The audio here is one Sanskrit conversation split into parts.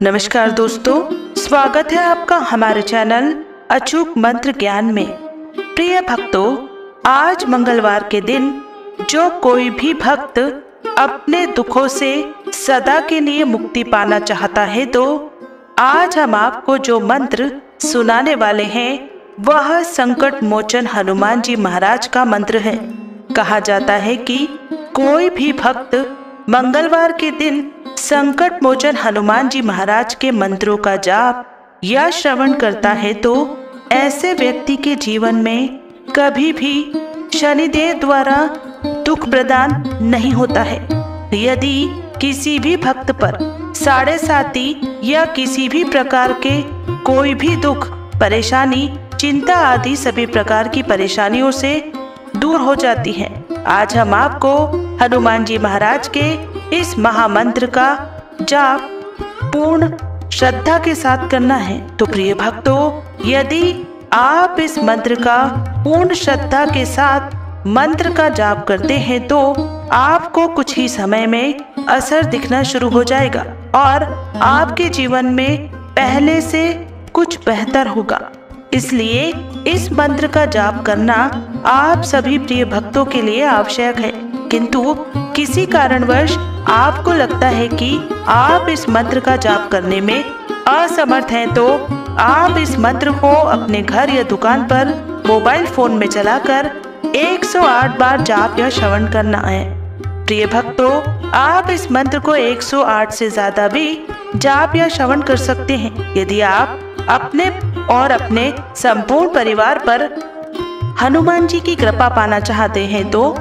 नमस्कार दोस्तों, स्वागत है आपका हमारे चैनल अचूक मंत्र ज्ञान में। प्रिय भक्तों, आज मंगलवार के दिन जो कोई भी भक्त अपने दुखों से सदा के लिए मुक्ति पाना चाहता है, तो आज हम आपको जो मंत्र सुनाने वाले हैं वह संकट मोचन हनुमान जी महाराज का मंत्र है। कहा जाता है कि कोई भी भक्त मंगलवार के दिन संकट मोचन हनुमान जी महाराज के मंत्रों का जाप या श्रवण करता है तो ऐसे व्यक्ति के जीवन में कभी भी शनिदेव द्वारा दुख प्रदान नहीं होता है। यदि किसी भी भक्त पर साढ़े साती या किसी भी प्रकार के कोई भी दुख, परेशानी, चिंता आदि सभी प्रकार की परेशानियों से दूर हो जाती है। आज हम आपको हनुमान जी महाराज के इस महामंत्र का जाप पूर्ण श्रद्धा के साथ करना है। तो प्रिय भक्तों, यदि आप इस मंत्र का पूर्ण श्रद्धा के साथ मंत्र का जाप करते हैं तो आपको कुछ ही समय में असर दिखना शुरू हो जाएगा और आपके जीवन में पहले से कुछ बेहतर होगा। इसलिए इस मंत्र का जाप करना आप सभी प्रिय भक्तों के लिए आवश्यक है। किंतु किसी कारणवश आपको लगता है कि आप इस मंत्र का जाप करने में असमर्थ हैं, तो आप इस मंत्र को अपने घर या दुकान पर मोबाइल फोन में चलाकर 108 बार जाप या श्रवण करना है। प्रिय भक्तों, आप इस मंत्र को 108 से ज्यादा भी जाप या श्रवण कर सकते हैं। यदि आप अपने और अपने संपूर्ण परिवार पर हनुमान जी की कृपा पाना चाहते हैं तो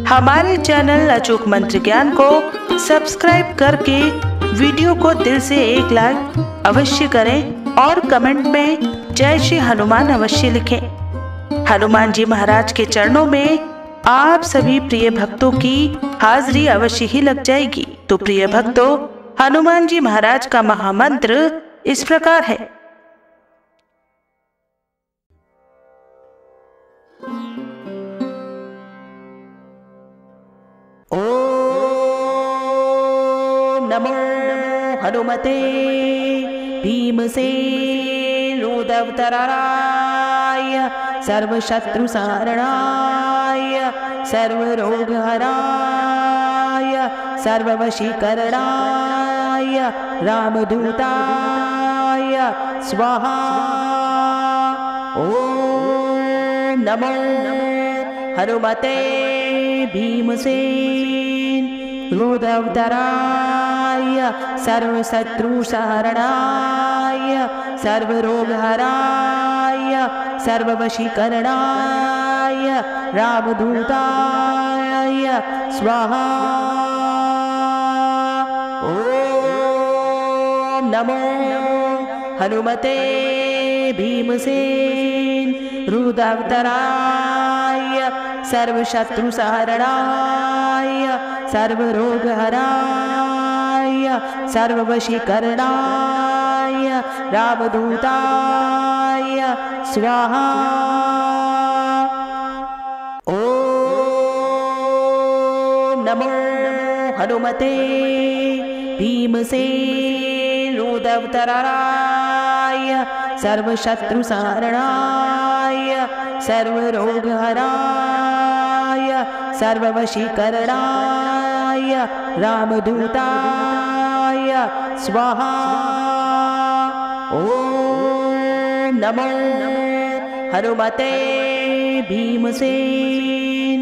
हमारे चैनल अचूक मंत्र ज्ञान को सब्सक्राइब करके वीडियो को दिल से एक लाइक अवश्य करें और कमेंट में जय श्री हनुमान अवश्य लिखें। हनुमान जी महाराज के चरणों में आप सभी प्रिय भक्तों की हाजिरी अवश्य ही लग जाएगी। तो प्रिय भक्तों, हनुमान जी महाराज का महामंत्र इस प्रकार है। ओम नमो हनुमते भीमसेन अवताराय सर्वशत्रु संहरणाय सर्वरोगहराय सर्ववशीकरणाय रामदूताय स्वाहा। ओम नमो हनुमते भीमसेन अवताराय सर्वशत्रु संहरणाय सर्वरोगहराय सर्ववशीकरणाय रामदूताय स्वाहा। ओम नमो हनुमते भीमसेन अवताराय सर्वशत्रु संहरणाय सर्वरोगहराय सर्ववशीकरणाय रामदूताय स्वाहा। ओम नमो हनुमते भीमसेन अवताराय सर्वशत्रु संहरणाय सर्वरोगहराय सर्ववशीकरणाय रामदूताय स्वाहा। ओम नमो हनुमते भीमसेन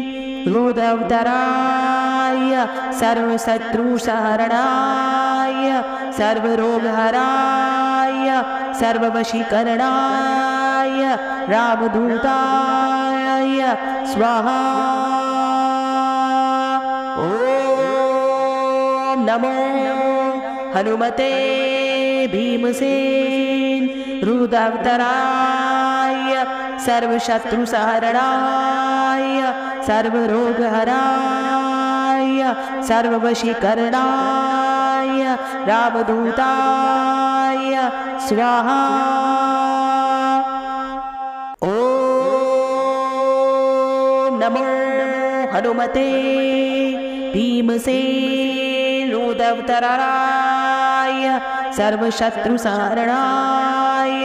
अवताराय सर्वशत्रु संहरणाय सर्वरोगहराय सर्ववशीकरणाय रामदूताय स्वाहा। ओम नमो हनुमते भीमसेन अवताराय सर्वशत्रु संहरणाय सर्वरोगहराय सर्ववशीकरणाय रामदूताय स्वाहा। ओम नमो हनुमते भीमसेन अवताराय सर्वशत्रुसारणाय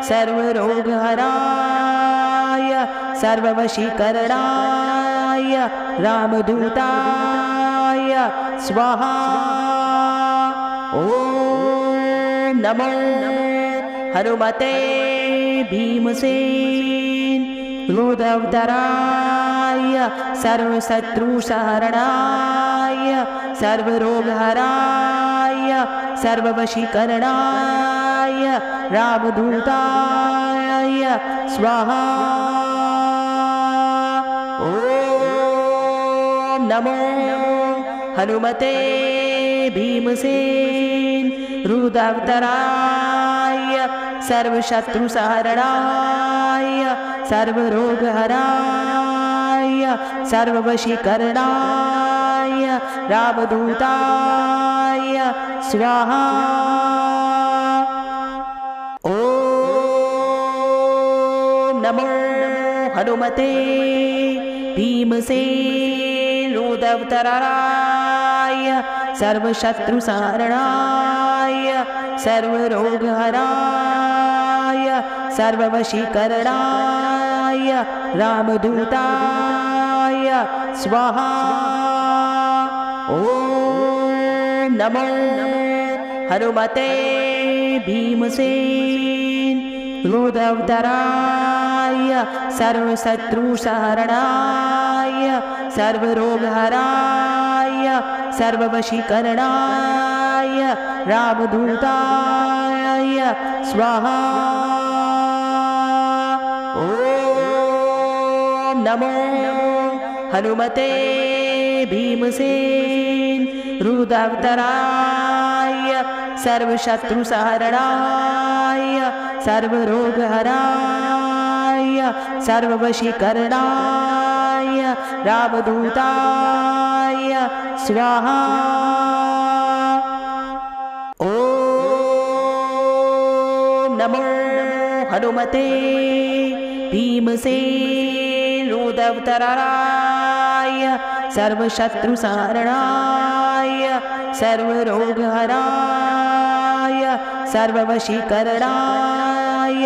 सर्वरोगहराय सर्ववशीकरणाय रामदूताय स्वाहा। ॐ नमो हनुमते भीमसेन रुद्रावताराय सर्वशत्रुसहरणाय सर्वरोगहराय सर्ववशीकरणाय रामदूताय स्वाहा। ॐ नमो हनुमते भीमसेन रुद्रावताराय सर्वशत्रुसहरणाय सर्वरोगहराय सर्ववशीकरणाय रामदूताय स्वाहा। ॐ नमो हनुमते भीमसेन रुद्रावताराय सर्वशत्रुसहरणाय सर्वरोगहराय सर्ववशीकरणाय रामदूताय स्वाहा। ॐ नमो हनुमते भीमसेन रुद्रावताराय सर्वशत्रुसहरणाय सर्वरोगहराय सर्ववशीकरणाय रामदूताय स्वाहा। ॐ नमो हनुमते भीमसेन रुद्रावताराय सर्वशत्रुसहरणाय सर्वरोगहराय सर्ववशीकरणाय रामदूताय स्वाहा। ॐ नमो हनुमते भीमसेन रुद्रावताराय सर्वशत्रुसहरणाय सर्वरोगहराय सर्ववशीकरणाय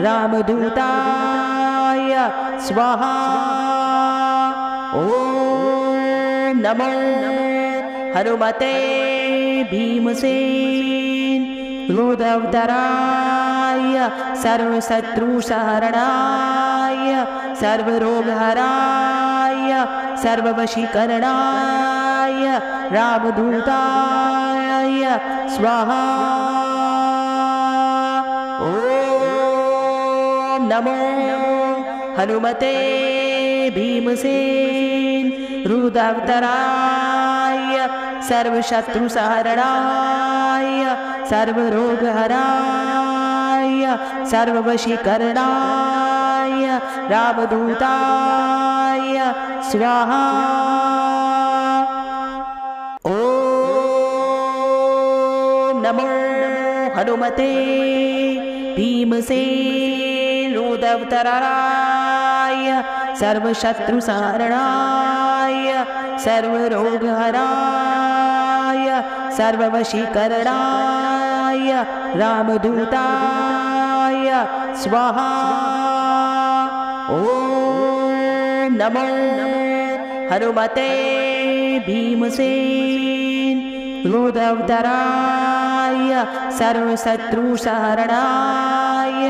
रामदूताय स्वाहा। ॐ नमो हनुमते भीमसेन रुद्रावताराय सर्वशत्रुसहरणाय सर्वरोगहराय सर्ववशीकरणाय रामदूताय स्वाहा। ॐ नमो हनुमते भीमसेन रुद्रावताराय सर्वशत्रुसहरणाय सर्वरोगहराय सर्ववशीकरणाय रामदूताय स्वाहा। ॐ नमो हनुमते भीमसेन रुद्रावताराय सर्वशत्रुसहरणाय सर्वरोगहराय सर्ववशीकरणाय रामदूताय स्वाहा। ॐ नमो हनुमते भीमसेन रुद्रावताराय सर्वशत्रुसहरणाय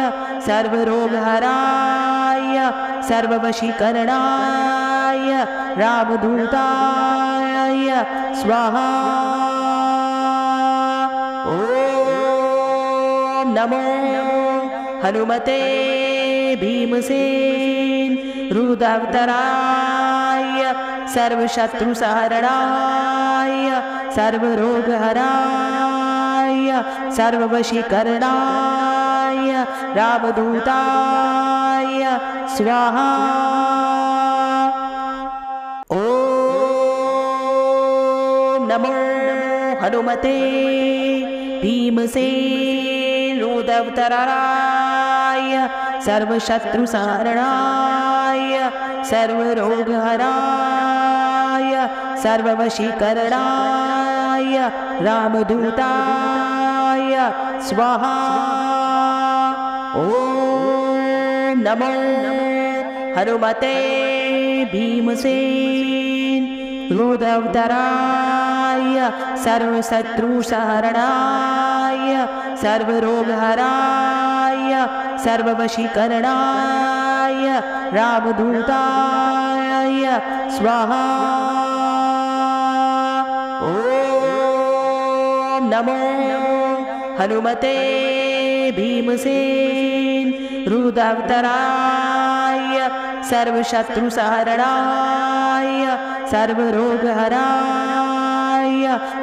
सर्वरोगहराय सर्ववशीकरणाय रामदूताय स्वाहा। ॐ नमो हनुमते भीमसेन रुद्रावताराय सर्वशत्रुसहरणाय सर्वरोगहराय सर्ववशीकरणाय रामदूताय स्वाहा। ॐ नमो हनुमते भीमसेन रुद्रावताराय सर्वशत्रुसहरणाय सर्वरोगहराय सर्ववशीकरणाय रामदूताय स्वाहा। ॐ नमो हनुमते भीमसेन रुद्रावताराय सर्वशत्रुसहरणाय सर्वरोगहराय सर्ववशीकरणाय रामदूताय स्वाहा। ॐ नमो हनुमते भीमसेन रुद्रावताराय सर्वशत्रुसहरणाय सर्वरोगहराय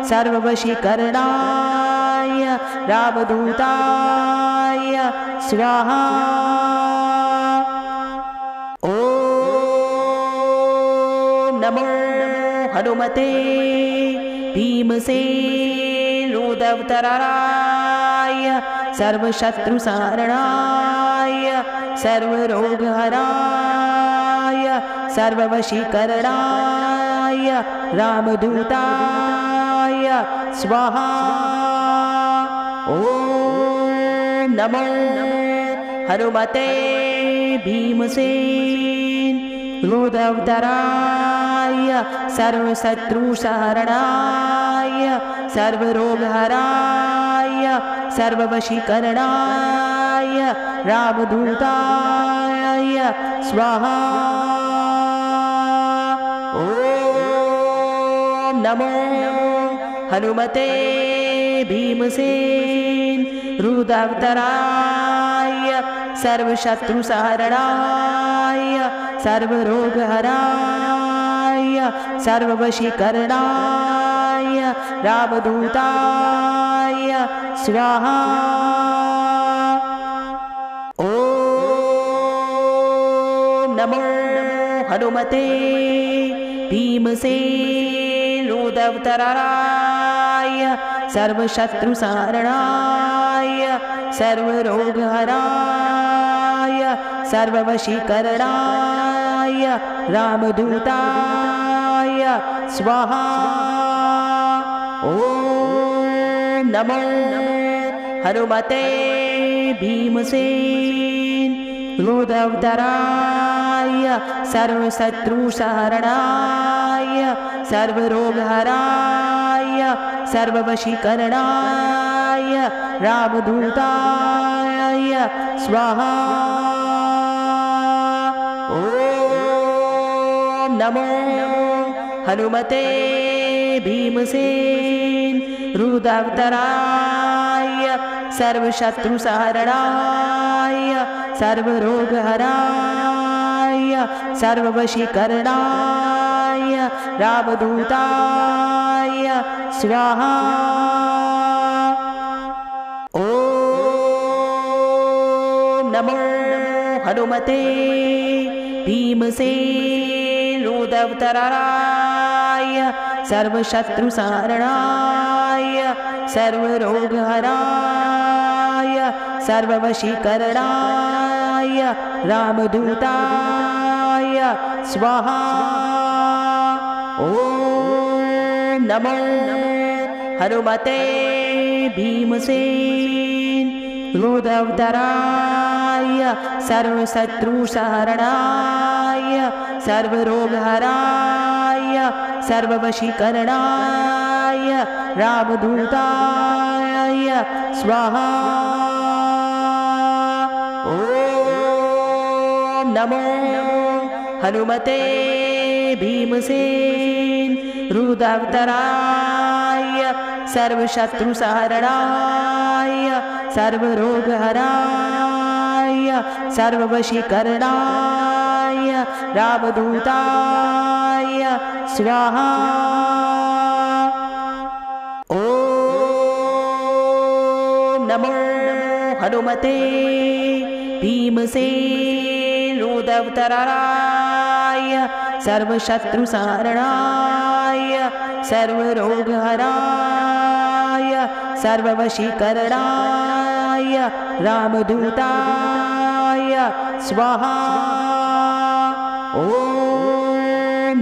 सर्ववशीकरणाय रामदूताय स्वाहा। ॐ नमो हनुमते भीमसेन रुद्रावताराय सर्वशत्रुसहरणाय सर्वरोगहराय सर्ववशीकरणाय रामदूताय स्वाहा। ॐ नमो हनुमते भीमसेन रुद्रावताराय सर्वशत्रुसहरणाय सर्वरोगहराय सर्ववशीकरणाय रामदूताय स्वाहा। ॐ नमो हनुमते भीमसेन रुद्रावताराय सर्वशत्रुसहरणाय सर्वरोगहराय सर्ववशीकरणाय रामदूताय स्वाहा। ॐ नमो हनुमते भीमसेन रुद्रावताराय सर्वशत्रुसहरणाय सर्वरोगहराय सर्ववशीकरणाय रामदूताय स्वाहा। ॐ नमो हनुमते भीमसेन रुद्रावताराय सर्वशत्रुसहरणाय सर्वरोगहराय सर्ववशीकरणाय रामदूताय स्वाहा। ॐ नमो हनुमते भीमसेन रुद्रावताराय सर्वशत्रुसहरणाय सर्वरोगहराय सर्ववशीकरणाय रामदूताय स्वाहा। ॐ नमो हनुमते भीमसेन रुद्रावताराय सर्वशत्रुसहरणाय सर्वरोगहराय सर्ववशीकरणाय रामदूताय स्वाहा। ॐ नमो हनुमते भीमसेन रुद्रावताराय सर्वशत्रुसहरणाय सर्वरोगहराय सर्ववशीकरणाय रामदूताय स्वाहा। ॐ नमो हनुमते भीमसेन रुद्रावताराय सर्वशत्रुसहरणाय सर्वरोगहराय सर्ववशीकरणाय रामदूताय स्वाहा। ॐ नमो हनुमते भीमसेन रुद्रावताराय सर्वशत्रुसहरणाय सर्वरोगहराय सर्ववशीकरणाय रामदूताय स्वाहा। ॐ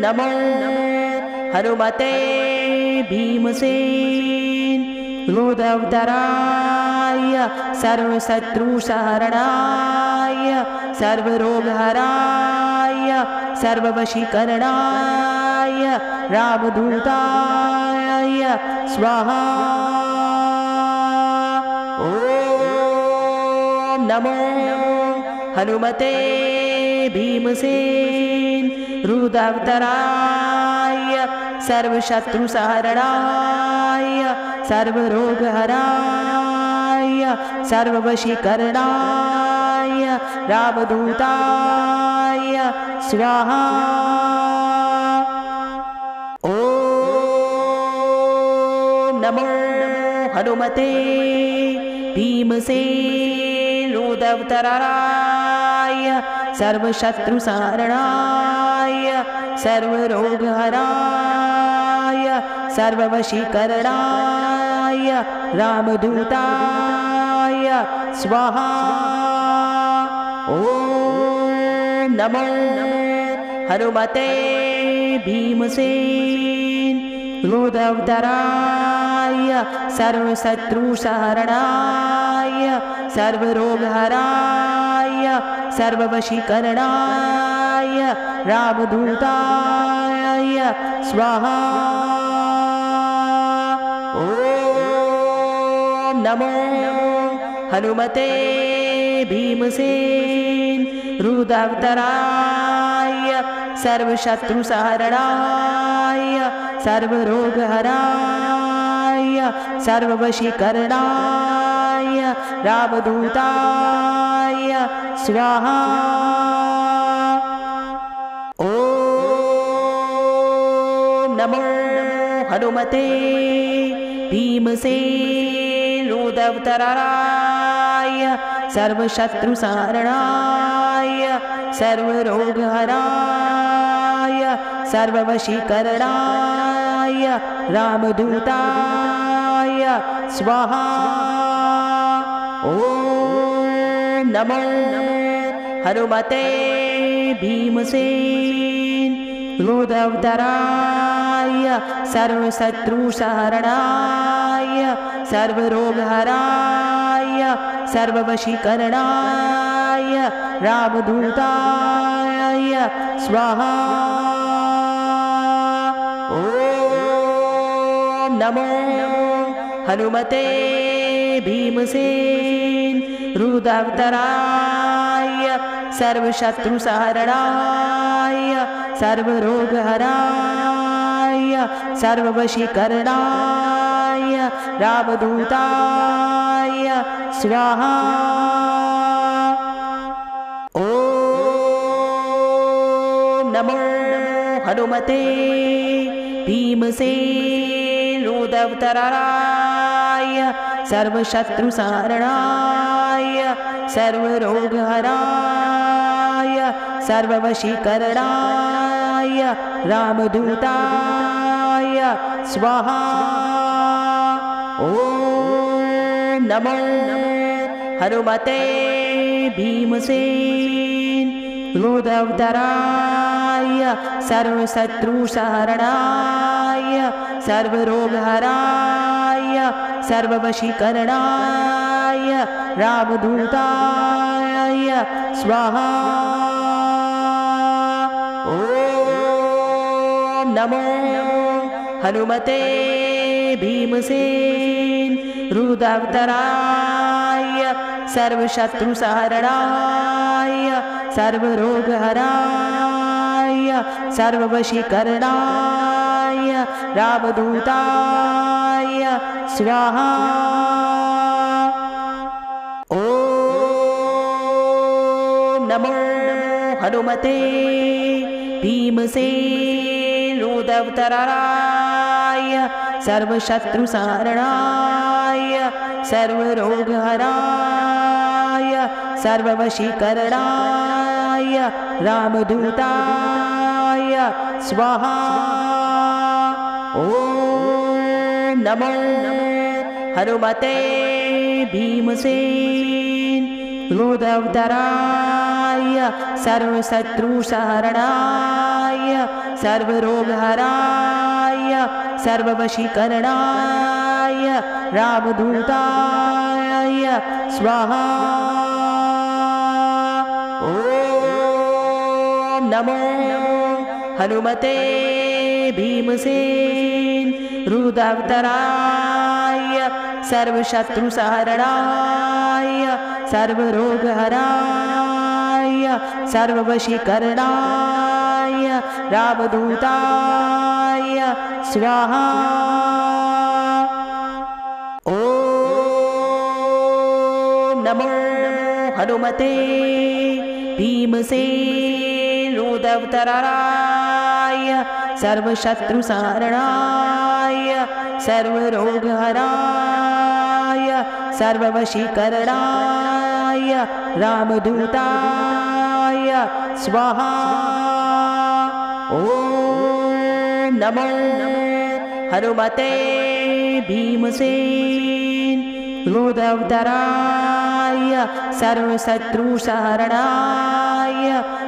नमो हनुमते भीमसेन रुद्रावताराय सर्वशत्रुसहरणाय सर्वरोगहराय सर्ववशीकरणाय रामदूताय स्वाहा। ॐ नमो हनुमते भीमसेन रुद्रावताराय सर्वशत्रुसहरणाय सर्वरोगहराय सर्ववशीकरणाय रामदूताय स्वाहा। ॐ नमो हनुमते भीमसेन रुद्रावताराय सर्वशत्रुसहरणाय सर्वरोगहराय सर्ववशीकरणाय रामदूताय स्वाहा। ॐ नमो हनुमते भीमसेन रुद्रावताराय सर्वशत्रुसहरणाय सर्वरोगहराय सर्ववशीकरणाय रामदूताय स्वाहा। ॐ नमो हनुमते भीमसेन रुद्रावताराय सर्वशत्रुसहरणाय सर्वरोगहराय सर्ववशीकरणाय रामदूताय स्वाहा। ॐ नमो हनुमते भीमसेन रुद्रावताराय सर्वशत्रुसहरणाय सर्वरोगहराय सर्ववशीकरणाय रामदूताय स्वाहा। ॐ नमो हनुमते भीमसेन रुद्रावताराय सर्वशत्रुसहरणाय सर्वरोगहराय सर्ववशीकरणाय रामदूताय स्वाहा। ॐ नमो हनुमते भीमसेन रुद्रावताराय सर्वशत्रुसहरणाय सर्वरोगहराय सर्ववशीकरणाय रामदूताय स्वाहा। ॐ नमो हनुमते भीमसेन रुद्रावताराय सर्वशत्रुसहरणाय सर्वरोगहराय सर्ववशीकरणाय रामदूताय स्वाहा। ॐ नमो हनुमते भीमसेन रुद्रावताराय सर्वशत्रुसहरणाय सर्वरोगहराय सर्ववशीकरणाय रामदूताय स्वाहा। ॐ नमो हनुमते भीमसेन रुद्रावताराय सर्वशत्रुसहरणाय सर्वरोगहराय सर्ववशीकरणाय रामदूताय स्वाहा। ॐ नमो हनुमते भीमसेन रुद्रावताराय सर्वशत्रुसहरणाय सर्वरोगहराय सर्ववशीकरणाय रामदूताय स्वाहा। ॐ नमो हनुमते भीमसेन रुद्रावताराय सर्वशत्रुसहरणाय सर्वरोगहराय सर्ववशीकरणाय रामदूताय स्वाहा। ओम नमो हनुमते भीमसेन रुद्रावताराय सर्वशत्रुसहरणाय सर्वरोगहराय सर्ववशीकरणाय रामदूताय स्वाहा। ओम नमो हनुमते भीमसेन रुद्रावताराय सर्वशत्रुसहरणाय सर्वरोगहराय सर्ववशीकरणाय रामदूताय स्वाहा। ओम नमो हनुमते भीमसेन रुद्रावताराय सर्वशत्रुसहरणाय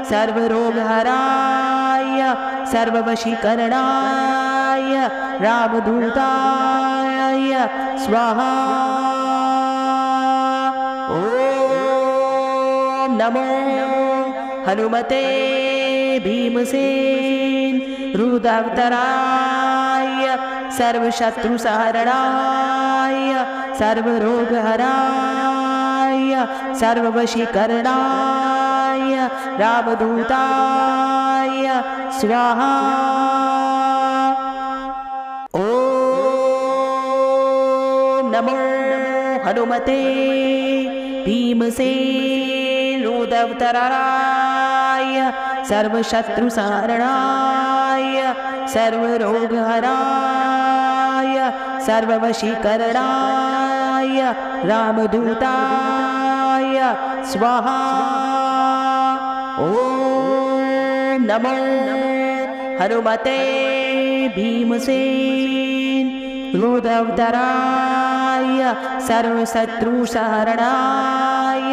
सर्वरोगहराय सर्ववशीकरणाय रामदूताय स्वाहा। ओम नमो हनुमते भीमसेन रुद्रावताराय सर्वशत्रुसहरणाय सर्वरोगहराय सर्ववशीकरणाय रामदूताय स्वाहा। ओम नमो हनुमते भीमसेन रुद्रावताराय सर्वशत्रुसहरणाय सर्वरोगहराय सर्ववशीकरणाय रामदूताय स्वाहा। ओम नमो हनुमते भीमसेन रुद्रावताराय सर्वशत्रुसहरणाय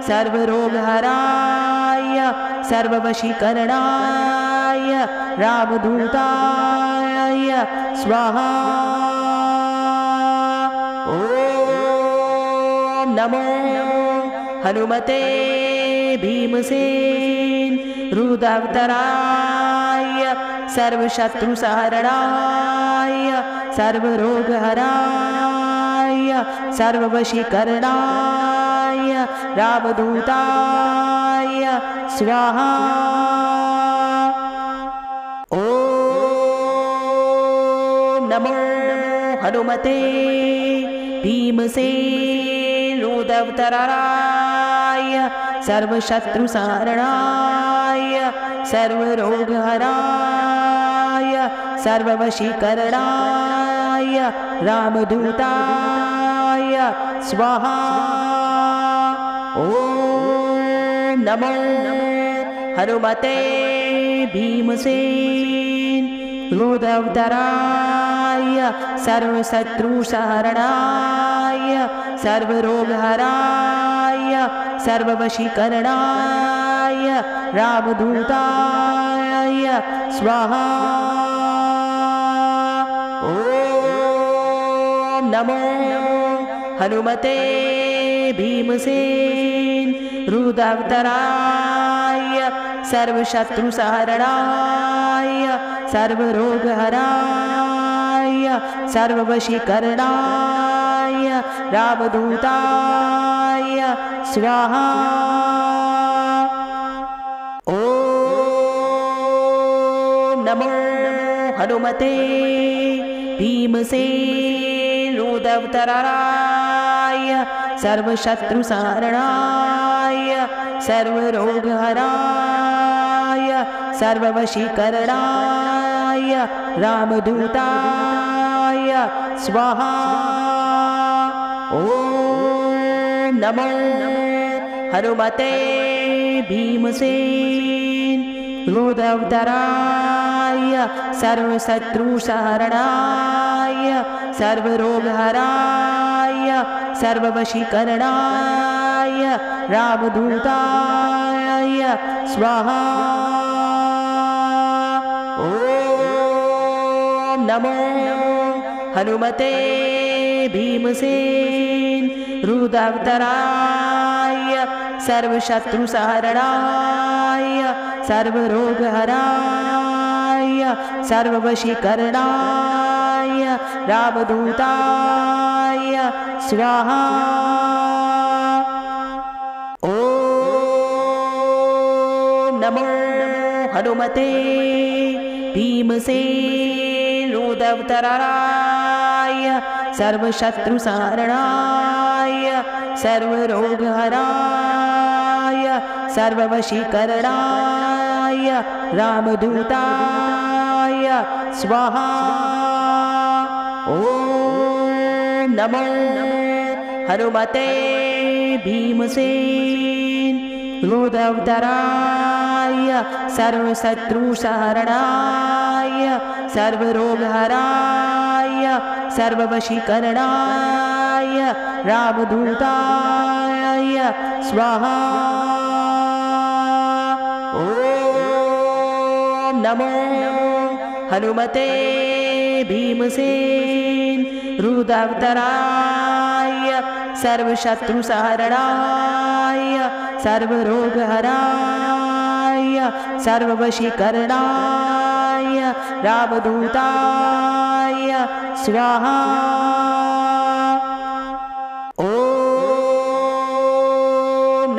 सर्वरोगहराय सर्ववशीकरणाय रामदूताय स्वाहा। ओम नमो हनुमते भीमसेन रुद्रावताराय सर्वशत्रुसहरणाय सर्वरोगहराय सर्ववशीकरणाय रामदूताय स्वाहा। ओम नमो हनुमते भीमसेन रुद्रावताराय सर्वशत्रुसहरणाय सर्वरोगहराय सर्ववशीकरणाय रामदूताय स्वाहा। ओम नमो हनुमते भीमसेन रुद्रावताराय सर्वशत्रुसहरणाय सर्वरोगहराय सर्ववशीकरणाय रामदूताय स्वाहा। ओम नमो हनुमते भीमसेन रुद्रावताराय सर्वशत्रुसहरणाय सर्वरोगहराय सर्ववशीकरणाय रामदूताय स्वाहा। ओम नमो हनुमते भीमसेन रुद्रावताराय सर्वशत्रुसहरणाय सर्वरोगहराय सर्ववशीकरणाय रामदूताय स्वाहा। ओम नमो हनुमते भीमसेन रुद्रावताराय सर्वशत्रुसहरणाय सर्वरोगहराय सर्ववशीकरणाय रामदूताय स्वाहा। ओम नमो हनुमते भीमसेन रुद्रावताराय सर्वशत्रुसहरणाय सर्वरोगहराय सर्ववशीकरणाय रामदूताय स्वाहा। ओम नमो हनुमते भीमसेन रुद्रावताराय सर्वशत्रुसहरणाय सर्वरोगहराय सर्ववशीकरणाय रामदूताय स्वाहा। ओम नमो हनुमते भीमसेन रुद्रावताराय सर्वशत्रुसहरणाय सर्वरोगहराय सर्ववशीकरणाय रामदूताय स्वाहा। ओम नमो हनुमते भीमसेन रुद्रावताराय सर्वशत्रुसहरणाय सर्वरोगहराय सर्ववशीकरणाय रामदूताय स्वाहा। ओम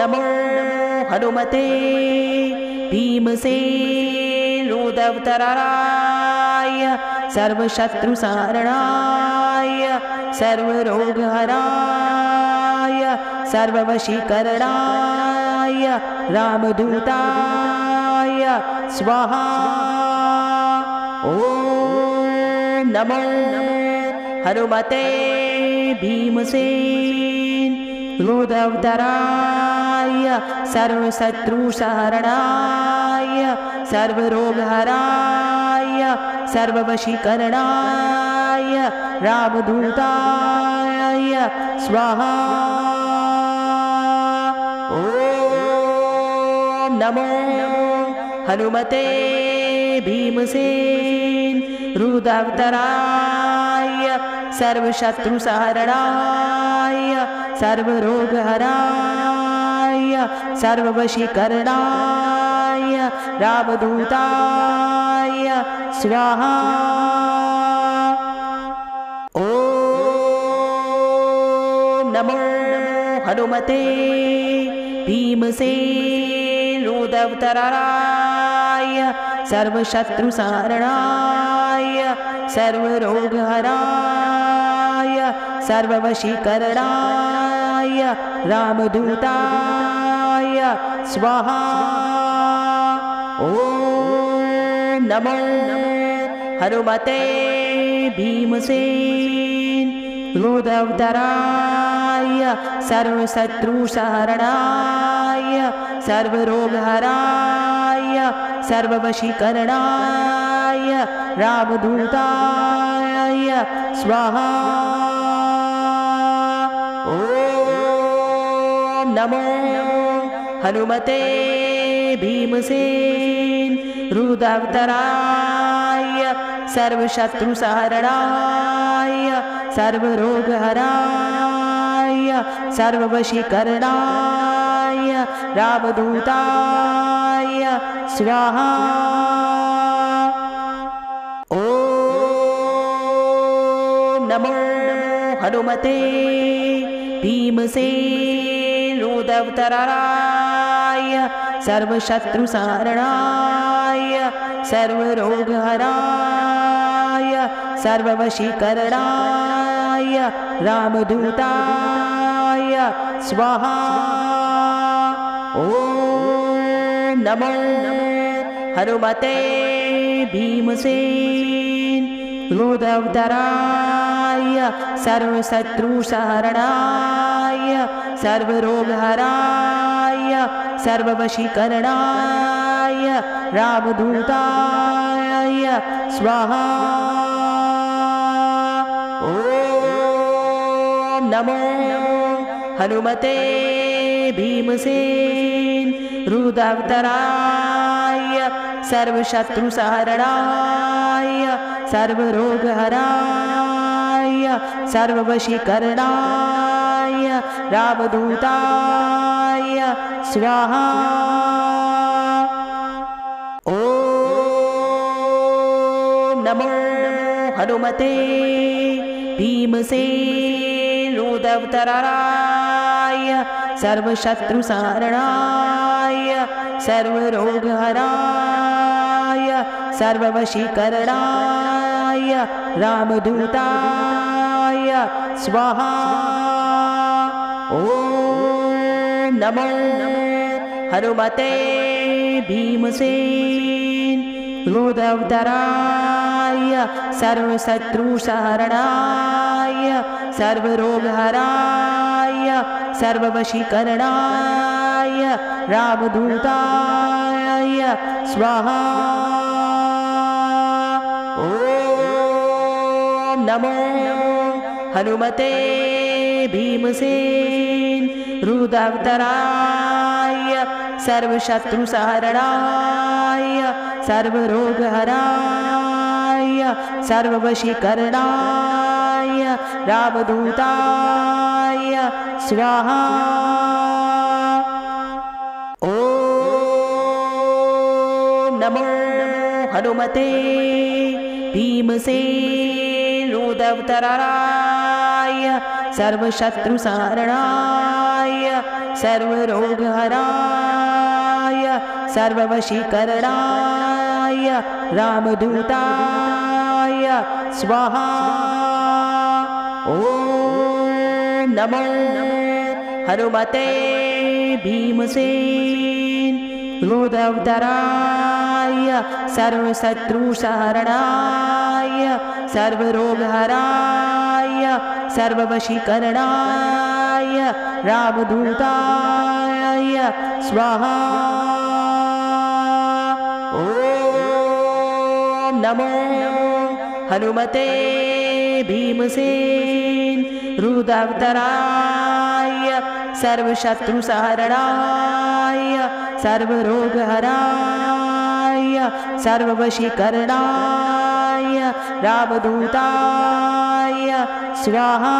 नमो हनुमते भीमसेन रुद्रावताराय सर्वशत्रुसहरणाय सर्वरोगहराय सर्ववशीकरणाय रामदूताय स्वाहा। ओम नमो हनुमते भीमसेन रुद्रावताराय सर्वशत्रुसहरणाय सर्वरोगहराय सर्ववशीकरणाय रामदूताय स्वाहा। ओम नमो हनुमते भीमसेन रुद्रावताराय सर्वशत्रुसहरणाय सर्वरोगहराय सर्ववशीकरणाय रामदूताय स्वाहा। ओम नमो हनुमते भीमसेन रुद्रावताराय सर्वशत्रुसहरणाय सर्वरोगहराय सर्ववशीकरणाय रामदूताय स्वाहा। ओम नमो हनुमते भीमसेन रुद्रावताराय सर्वशत्रुसहरणाय सर्वरोगहराय सर्ववशीकरणाय रामदूताय स्वाहा। ओम नमो हनुमते भीमसेन रुद्रावताराय सर्वशत्रुसहरणाय सर्वरोगहराय सर्ववशीकरणाय रामदूताय स्वाहा। ओम नमो हनुमते भीमसेन रुद्रावताराय सर्वशत्रुसहरणाय सर्वरोगहराय सर्ववशीकरणाय रामदूताय स्वाहा। ओम नमो हनुमते भीमसेन रुद्रावताराय सर्वशत्रुसहरणाय सर्वरोगहराय सर्ववशीकरणाय रामदूताय स्वाहा। ओम नमो हनुमते भीमसेन रुद्रावताराय सर्वशत्रुसहरणाय सर्वरोगहराय सर्ववशीकरणाय रामदूताय स्वाहा। ओम नमो हनुमते भीमसेनोदवतराय सर्वशत्रुसंहरणाय सर्वरोगहराय सर्ववशीकरणाय रामदूताय स्वाहा। ओम नमो हनुमते भीमसेनोदवतराय सर्वशत्रुसंहरणाय सर्वरोगहराय सर्ववशीकरणाय रामदूताय स्वाहा। ओम नमो हनुमते भीमसेनोदवतराय सर्वशत्रुसंहरणाय सर्वरोगहराय सर्ववशीकरणाय रामदूताय स्वाहा। ओम नमो हनुमते भीमसेनोदवतराय सर्वशत्रुसंहरणाय सर्वरोगहराय सर्ववशीकरणाय रामदूताय स्वाहा। ओम नमो हनुमते भीमसेनोदवतराय सर्वशत्रुसंहरणाय सर्वरोगहराय सर्ववशीकरणाय रामदूताय स्वाहा। ओम नमो हनुमते भीमसेनोदवतराय सर्वशत्रुसंहरणाय सर्वरोगहराय सर्ववशीकरणाय रामदूताय स्वाहा।